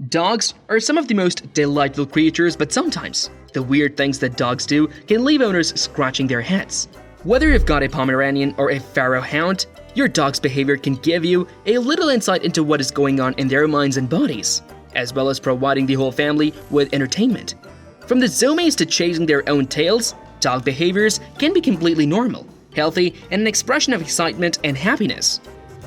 Dogs are some of the most delightful creatures, but sometimes the weird things that dogs do can leave owners scratching their heads. Whether you've got a Pomeranian or a Pharaoh hound, your dog's behavior can give you a little insight into what is going on in their minds and bodies, as well as providing the whole family with entertainment. From the zoomies to chasing their own tails, dog behaviors can be completely normal, healthy, and an expression of excitement and happiness.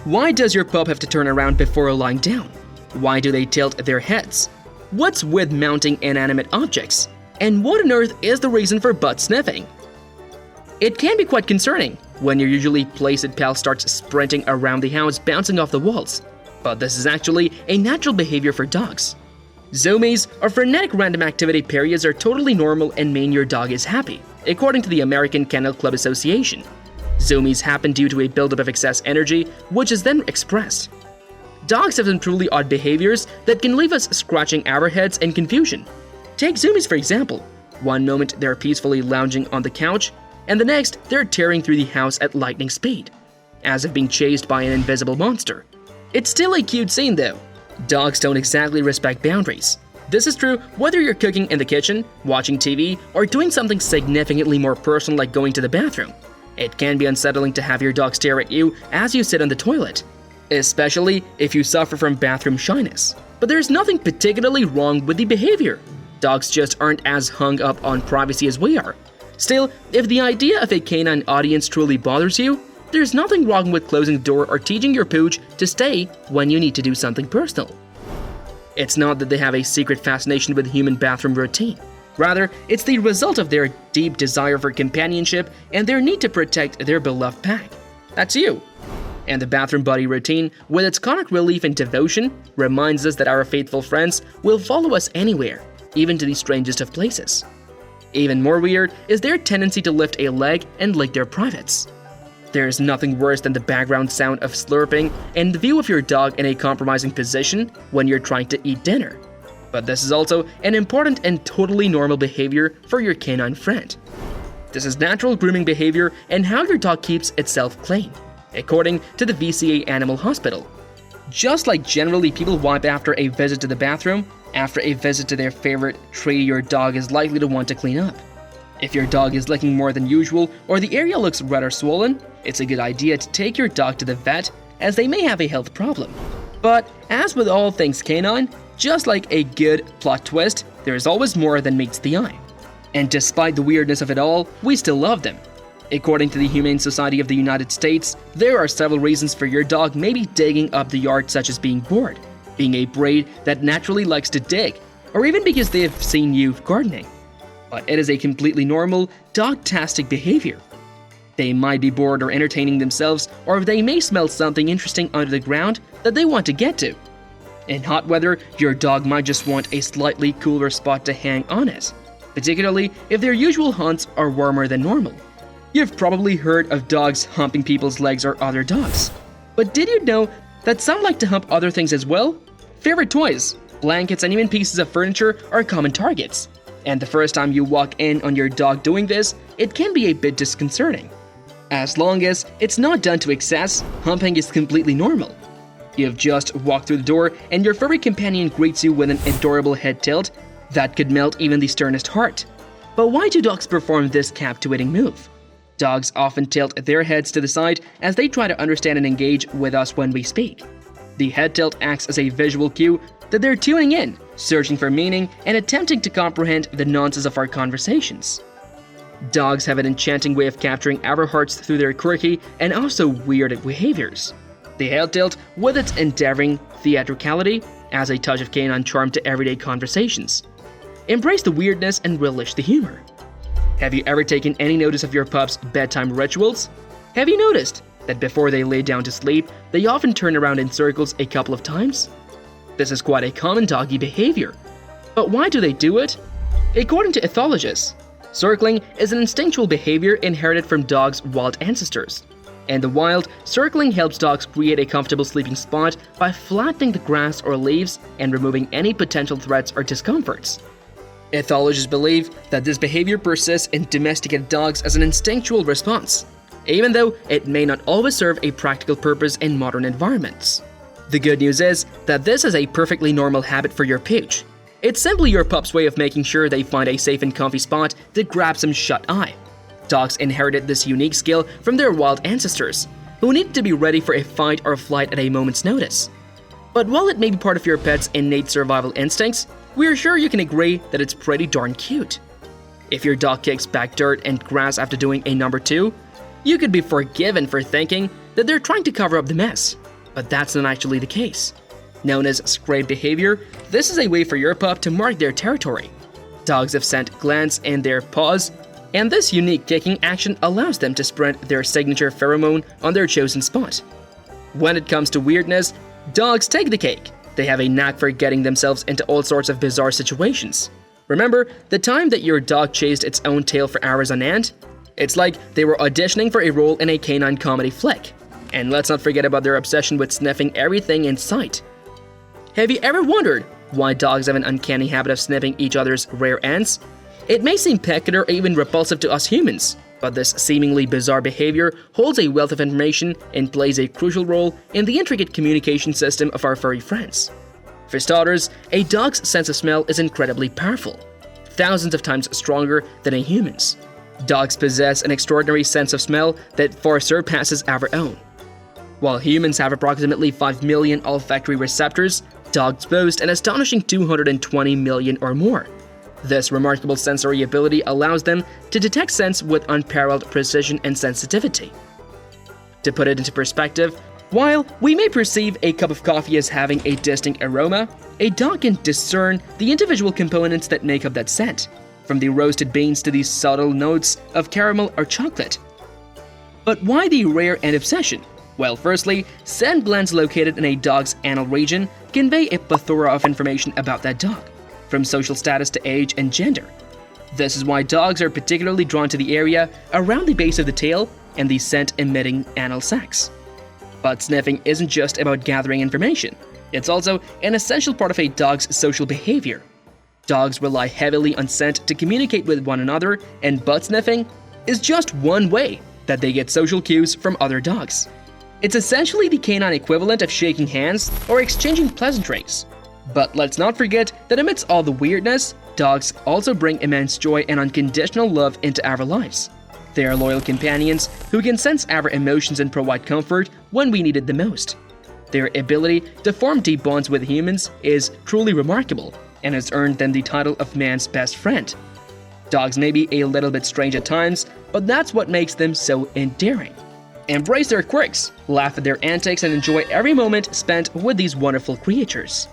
Why does your pup have to turn around before lying down? Why do they tilt their heads? What's with mounting inanimate objects? And what on earth is the reason for butt sniffing? It can be quite concerning when your usually placid pal starts sprinting around the house, bouncing off the walls. But this is actually a natural behavior for dogs. Zoomies, or frenetic random activity periods, are totally normal and mean your dog is happy, according to the American Kennel Club Association. Zoomies happen due to a buildup of excess energy, which is then expressed. Dogs have some truly odd behaviors that can leave us scratching our heads in confusion. Take zoomies for example. One moment they're peacefully lounging on the couch, and the next they're tearing through the house at lightning speed, as if being chased by an invisible monster. It's still a cute scene though. Dogs don't exactly respect boundaries. This is true whether you're cooking in the kitchen, watching TV, or doing something significantly more personal like going to the bathroom. It can be unsettling to have your dog stare at you as you sit on the toilet, especially if you suffer from bathroom shyness. But there's nothing particularly wrong with the behavior. Dogs just aren't as hung up on privacy as we are. Still, if the idea of a canine audience truly bothers you, there's nothing wrong with closing the door or teaching your pooch to stay when you need to do something personal. It's not that they have a secret fascination with the human bathroom routine. Rather, it's the result of their deep desire for companionship and their need to protect their beloved pack. That's you. And the bathroom buddy routine, with its comic relief and devotion, reminds us that our faithful friends will follow us anywhere, even to the strangest of places. Even more weird is their tendency to lift a leg and lick their privates. There's nothing worse than the background sound of slurping and the view of your dog in a compromising position when you're trying to eat dinner. But this is also an important and totally normal behavior for your canine friend. This is natural grooming behavior and how your dog keeps itself clean, according to the VCA Animal Hospital. Just like generally people wipe after a visit to the bathroom, after a visit to their favorite tree, your dog is likely to want to clean up. If your dog is licking more than usual or the area looks red or swollen, it's a good idea to take your dog to the vet, as they may have a health problem. But as with all things canine, just like a good plot twist, there is always more than meets the eye. And despite the weirdness of it all, we still love them. According to the Humane Society of the United States, there are several reasons for your dog maybe digging up the yard, such as being bored, being a breed that naturally likes to dig, or even because they have seen you gardening. But it is a completely normal, dog-tastic behavior. They might be bored or entertaining themselves, or they may smell something interesting under the ground that they want to get to. In hot weather, your dog might just want a slightly cooler spot to hang on it, particularly if their usual haunts are warmer than normal. You've probably heard of dogs humping people's legs or other dogs. But did you know that some like to hump other things as well? Favorite toys, blankets, and even pieces of furniture are common targets. And the first time you walk in on your dog doing this, it can be a bit disconcerting. As long as it's not done to excess, humping is completely normal. You've just walked through the door and your furry companion greets you with an adorable head tilt that could melt even the sternest heart. But why do dogs perform this captivating move? Dogs often tilt their heads to the side as they try to understand and engage with us when we speak. The head tilt acts as a visual cue that they're tuning in, searching for meaning, and attempting to comprehend the nuances of our conversations. Dogs have an enchanting way of capturing our hearts through their quirky and also weird behaviors. The head tilt, with its endearing theatricality, adds a touch of canine charm to everyday conversations. Embrace the weirdness and relish the humor. Have you ever taken any notice of your pup's bedtime rituals? Have you noticed that before they lay down to sleep, they often turn around in circles a couple of times? This is quite a common doggy behavior. But why do they do it? According to ethologists, circling is an instinctual behavior inherited from dogs' wild ancestors. In the wild, circling helps dogs create a comfortable sleeping spot by flattening the grass or leaves and removing any potential threats or discomforts. Ethologists believe that this behavior persists in domesticated dogs as an instinctual response, even though it may not always serve a practical purpose in modern environments. The good news is that this is a perfectly normal habit for your pooch. It's simply your pup's way of making sure they find a safe and comfy spot to grab some shut-eye. Dogs inherited this unique skill from their wild ancestors, who needed to be ready for a fight or flight at a moment's notice. But while it may be part of your pet's innate survival instincts, we're sure you can agree that it's pretty darn cute. If your dog kicks back dirt and grass after doing a number 2, you could be forgiven for thinking that they're trying to cover up the mess. But that's not actually the case. Known as scrape behavior, this is a way for your pup to mark their territory. Dogs have scent glands in their paws, and this unique kicking action allows them to spread their signature pheromone on their chosen spot. When it comes to weirdness, dogs take the cake. They have a knack for getting themselves into all sorts of bizarre situations. Remember the time that your dog chased its own tail for hours on end? It's like they were auditioning for a role in a canine comedy flick. And let's not forget about their obsession with sniffing everything in sight. Have you ever wondered why dogs have an uncanny habit of sniffing each other's rear ends? It may seem peculiar or even repulsive to us humans, but this seemingly bizarre behavior holds a wealth of information and plays a crucial role in the intricate communication system of our furry friends. For starters, a dog's sense of smell is incredibly powerful, thousands of times stronger than a human's. Dogs possess an extraordinary sense of smell that far surpasses our own. While humans have approximately 5 million olfactory receptors, dogs boast an astonishing 220 million or more. This remarkable sensory ability allows them to detect scents with unparalleled precision and sensitivity. To put it into perspective, while we may perceive a cup of coffee as having a distinct aroma, a dog can discern the individual components that make up that scent, from the roasted beans to the subtle notes of caramel or chocolate. But why the rare and obsession? Well, firstly, scent glands located in a dog's anal region convey a plethora of information about that dog, from social status to age and gender. This is why dogs are particularly drawn to the area around the base of the tail and the scent-emitting anal sacs. But sniffing isn't just about gathering information. It's also an essential part of a dog's social behavior. Dogs rely heavily on scent to communicate with one another, and butt sniffing is just one way that they get social cues from other dogs. It's essentially the canine equivalent of shaking hands or exchanging pleasantries. But let's not forget that amidst all the weirdness, dogs also bring immense joy and unconditional love into our lives. They are loyal companions who can sense our emotions and provide comfort when we need it the most. Their ability to form deep bonds with humans is truly remarkable and has earned them the title of man's best friend. Dogs may be a little bit strange at times, but that's what makes them so endearing. Embrace their quirks, laugh at their antics, and enjoy every moment spent with these wonderful creatures.